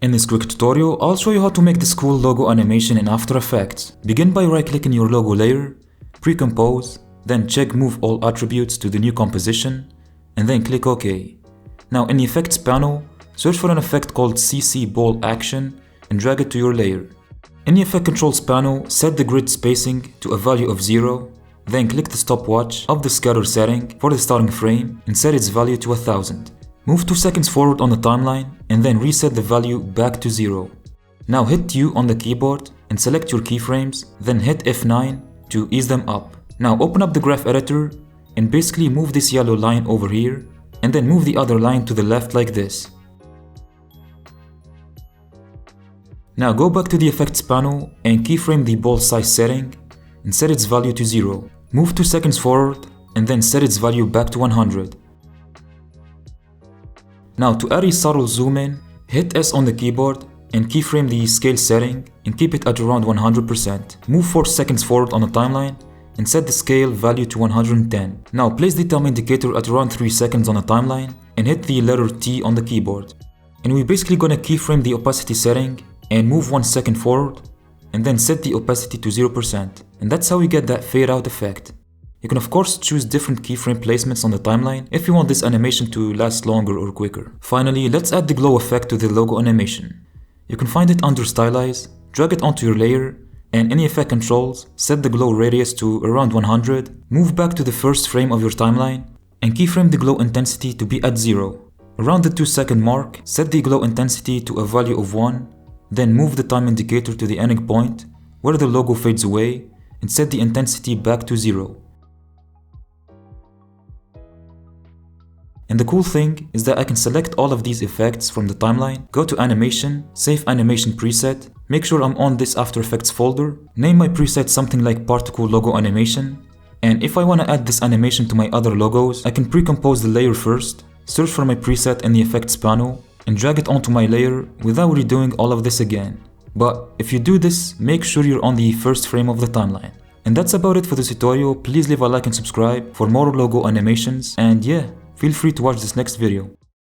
In this quick tutorial, I'll show you how to make this cool logo animation in After Effects. Begin by right-clicking your logo layer, pre-compose, then check Move All Attributes to the new composition, and then click OK. Now in the Effects panel, search for an effect called CC Ball Action and drag it to your layer. In the Effect Controls panel, set the grid spacing to a value of 0, then click the stopwatch of the scatter setting for the starting frame and set its value to 1000. Move 2 seconds forward on the timeline and then reset the value back to 0. Now hit U on the keyboard and select your keyframes, then hit F9 to ease them up. Now open up the graph editor and basically move this yellow line over here and then move the other line to the left like this. Now go back to the effects panel and keyframe the ball size setting and set its value to 0. Move 2 seconds forward and then set its value back to 100. Now to add a subtle zoom in, hit S on the keyboard and keyframe the scale setting and keep it at around 100%. Move 4 seconds forward on the timeline and set the scale value to 110. Now place the time indicator at around 3 seconds on the timeline and hit the letter T on the keyboard. And we're basically gonna keyframe the opacity setting and move 1 second forward and then set the opacity to 0%. And that's how we get that fade out effect. You can of course choose different keyframe placements on the timeline if you want this animation to last longer or quicker. Finally, let's add the glow effect to the logo animation. You can find it under Stylize, drag it onto your layer, and in the Effect Controls, set the glow radius to around 100, move back to the first frame of your timeline, and keyframe the glow intensity to be at 0. Around the 2-second mark, set the glow intensity to a value of 1, then move the time indicator to the ending point, where the logo fades away, and set the intensity back to 0. And the cool thing is that I can select all of these effects from the timeline, go to Animation, save Animation Preset, make sure I'm on this After Effects folder, name my preset something like Particle Logo Animation, and if I want to add this animation to my other logos, I can pre-compose the layer first, search for my preset in the Effects panel, and drag it onto my layer without redoing all of this again. But if you do this, make sure you're on the first frame of the timeline. And that's about it for this tutorial. Please leave a like and subscribe for more logo animations, and yeah, feel free to watch this next video.